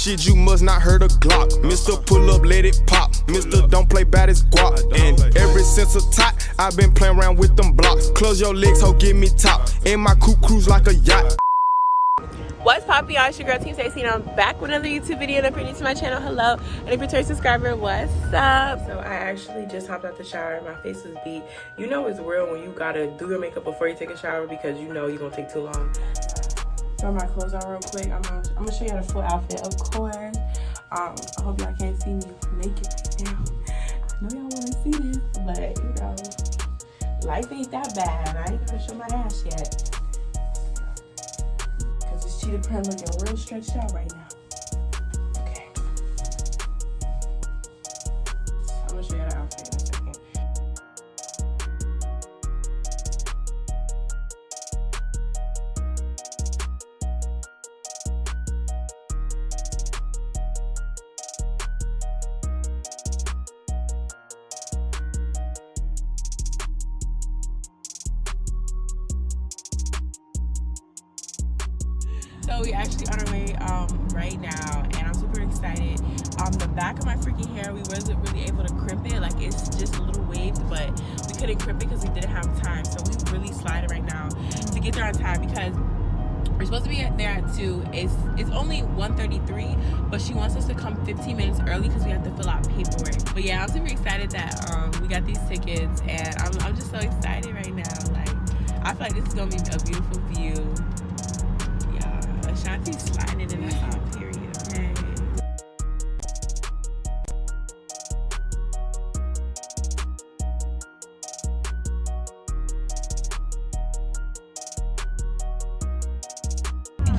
shit, you must not heard a Glock. Mr. Pull up, let it pop. Mr. Don't play bad as guap. And ever since a tot, I've been playing around with them blocks. Close your legs, ho, give me top. And my coupe cruise like a yacht. What's poppin', y'all? It's your girl Team Stacie, and I'm back with another YouTube video. And if you're new to my channel, hello. And if you're a return subscriber, what's up? So I actually just hopped out the shower. My face is beat. You know it's real when you gotta do your makeup before you take a shower because you know you're gonna take too long. Throw my clothes on real quick. I'm gonna show you the full outfit, of course. I hope y'all can't see me naked right now. I know y'all wanna see this, but you know, life ain't that bad. I ain't gonna show my ass yet. Cheetah print looking real stretched out right now. Okay. I'm gonna show you the outfit in a second. So we actually on our way right now, and I'm super excited. The back of my freaking hair, we wasn't really able to crimp it. Like, it's just a little waved, but we couldn't crimp it because we didn't have time. So we really sliding right now to get there on time because we're supposed to be there at 2. It's only 1:33, but she wants us to come 15 minutes early because we have to fill out paperwork. But yeah, I'm super excited that we got these tickets, and I'm just so excited right now. Like, I feel like this is gonna be a beautiful view. Shanti's sliding in that top, period. Okay.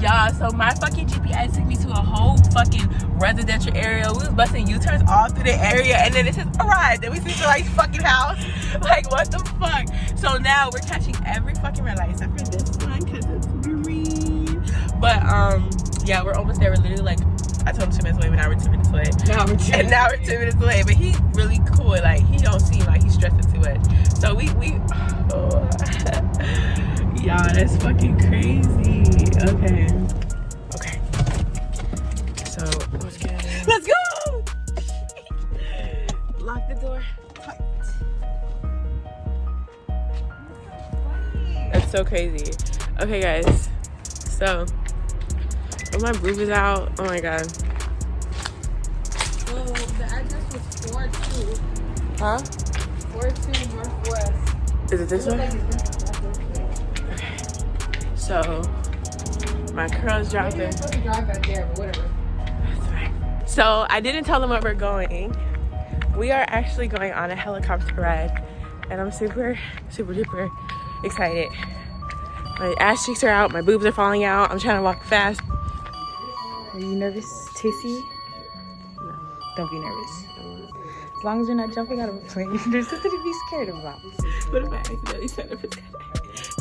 Y'all, so my fucking GPS took me to a whole fucking residential area. We was busting U-turns all through the area, and then it says arrived, and we see somebody's fucking house. Like, what the fuck? So now we're catching every fucking red light except for this one because it's green. But yeah, we're almost there. We're literally like, I told him 2 minutes away, but now we're 2 minutes away. Now we're 2 minutes away. But he's really cool. Like, he don't seem like he's stressing too much. So we oh. Y'all, that's fucking crazy. Okay. So let's get in. Let's go. Lock the door tight. That's so crazy. Okay, guys. So. Oh, my boob is out. Oh my god. Well, the address was 42. Huh? 42 Northwest. Is it this way? Okay. So, my curls dropping. You're supposed to drive back there, but whatever. That's fine. So, I didn't tell them where we're going. We are actually going on a helicopter ride. And I'm super, super duper excited. My ass cheeks are out. My boobs are falling out. I'm trying to walk fast. Are you nervous, Tacie? No, don't be nervous. As long as you're not jumping out of a plane, there's something to be scared about. What if I accidentally signed up for that?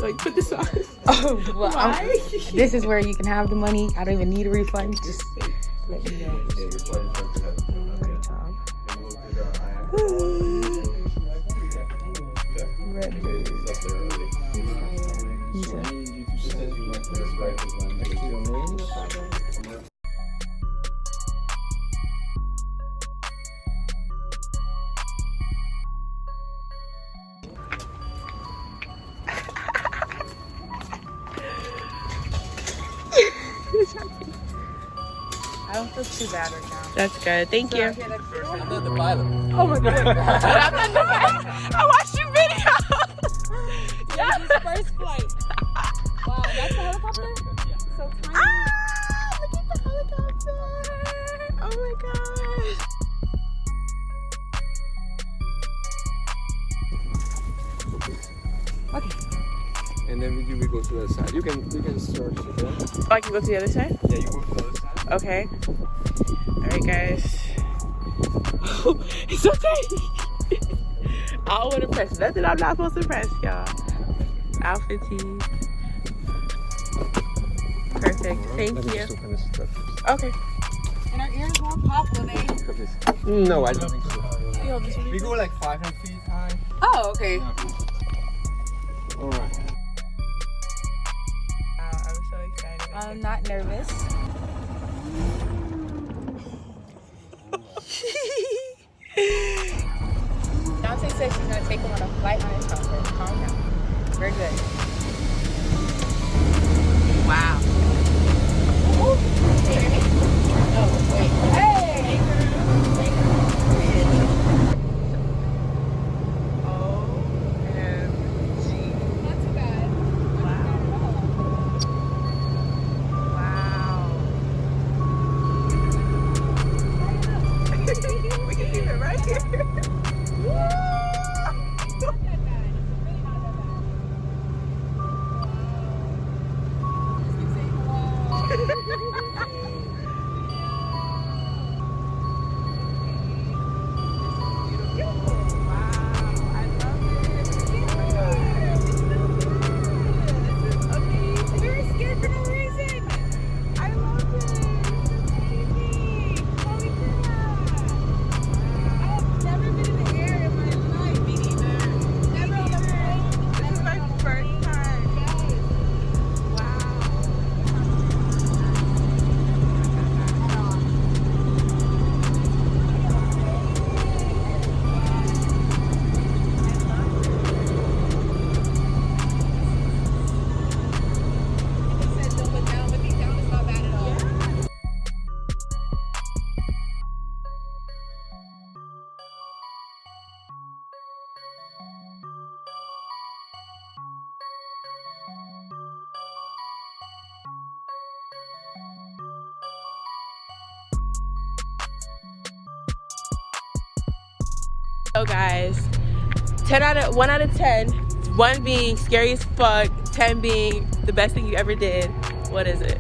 Like, put this on. Oh, well, why? This is where you can have the money. I don't even need a refund. Just let me know. Great job. I don't feel too bad right now. That's good. Thank you. I'm not the pilot. Oh my god. I'm not the pilot. I watched your video. Yeah. First flight. Wow, that's the helicopter? Yeah. So tiny. Ah, look at the helicopter. Oh my gosh. Okay. And then we go to the other side. You can search it there. Oh, I can go to the other side? Yeah, you go to the other side. Okay. Alright, guys. Oh, it's so tight. I don't want to press nothing I'm not supposed to press, y'all. Outfit tees. Perfect. Thank you. Okay. And our ears won't pop, will they? No, I don't think so. We go like 500 feet high. Oh, okay. Yeah. Alright. I'm so excited. I'm not nervous. So guys, 1 out of 10, 1 being scary as fuck, 10 being the best thing you ever did. What is it?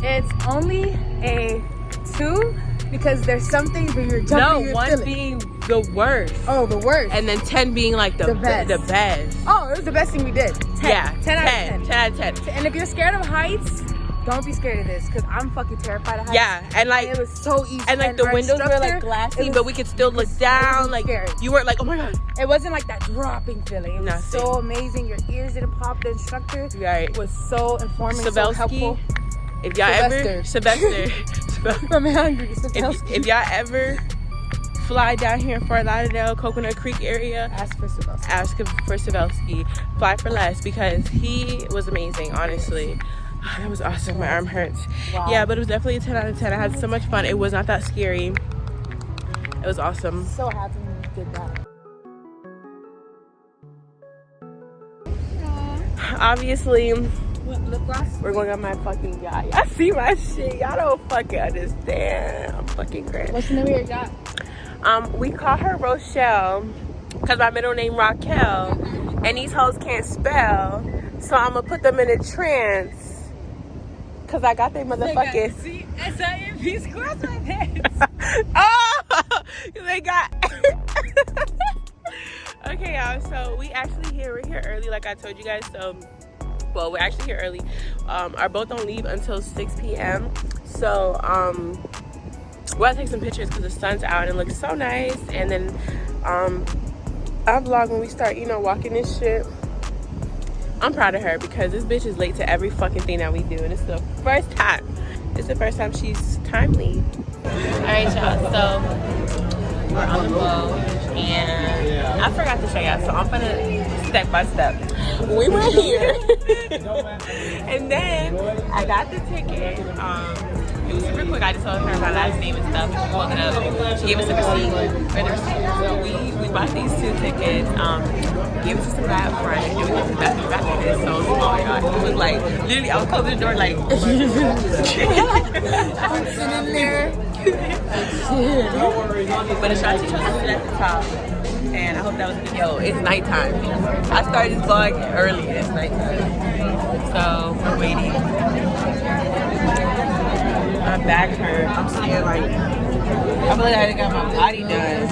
It's only a 2 because there's something where you're jumping. No, you're 1 feeling. being the worst. Oh, the worst. And then 10 being like the best. Oh, it was the best thing we did. 10. Yeah, 10 out of 10. 10 out of 10. And if you're scared of heights, don't be scared of this, because I'm fucking terrified of heights. Yeah, and like it was so easy. and like the our windows were like instructor, glassy, it but was- we could still look down. Like scary. you weren't like, oh my god. It wasn't like that dropping feeling. It was Nothing. so amazing. Your ears didn't pop. The instructor Right. was so informing, so Sabelsky, helpful. if y'all ever Sylvester, I'm hungry. Sabelsky. if y'all ever fly down here in Fort Lauderdale, Coconut Creek area, Ask for Sabelsky. ask him for Sabelsky. Fly for less, because he was amazing, honestly. That was awesome. My arm hurts. Wow. Yeah, but it was definitely a 10 out of 10. I had so much fun. It was not that scary. It was awesome. So happy we did that. Obviously, What, lip gloss? we're going on my fucking yacht. Y'all see my shit. Y'all don't fucking understand. I'm fucking crazy. What's the name of your yacht? We call her Rochelle because my middle name Raquel, and these hoes can't spell, so I'm gonna put them in a trance because I got their motherfucking. C-S-I-M-P squares my head. Oh, they got. Okay, y'all. So we're here early, like I told you guys. So, well, we're actually here early. Our boat don't leave until 6 p.m. So, we're gonna take some pictures because the sun's out and it looks so nice. And then, I'll vlog when we start, you know, walking this shit. I'm proud of her because this bitch is late to every fucking thing that we do, and it's the first time. It's the first time she's timely. All right, y'all. So we're on the boat, and I forgot to show y'all, so I'm gonna step by step. We were here, and then I got the ticket. It was super quick. I just told her my last name and stuff. She woke it up. She gave us a receipt for the receipt. So we bought these 2 tickets. Gave it to some guy up front, and we went to the bathroom. The bathroom is so small, y'all. It was like literally, I was closing the door like. I'm sitting there. But Ashanti chose to sit at the top, and I hope that was good. Yo, it's nighttime. I started this vlog early. It's nighttime, so we're waiting. My back hurt. I'm sitting like, I feel like I got my body done.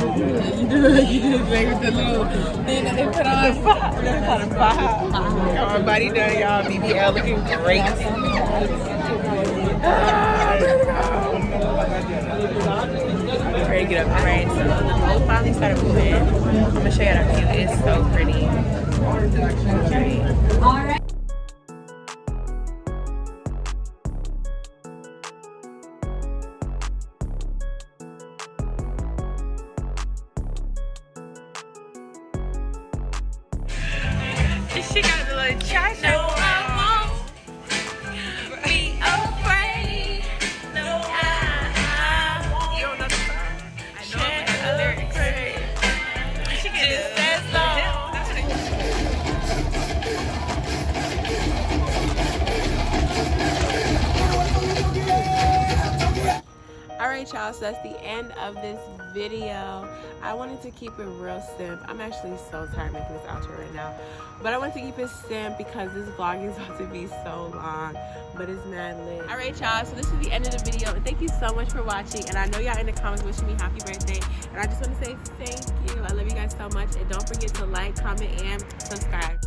You did like with the little thing that they put on. They call it got my body done, y'all. BBL looking great. Ready to get up, right? So the boat finally started moving. I'm gonna show you the view. It's so pretty. All right. She got the little cha-cha. No, I won't be afraid. No, I won't. You don't know the song? I know the lyrics. She gets just as long. Alright, y'all, so that's the end of this video. I wanted to keep it real simple. I'm actually so tired making this outro right now, but I wanted to keep it simple because this vlog is about to be so long, but it's mad lit. Alright, y'all, so this is the end of the video, and thank you so much for watching. And I know y'all in the comments wishing me happy birthday, and I just want to say thank you. I love you guys so much, and don't forget to like, comment, and subscribe.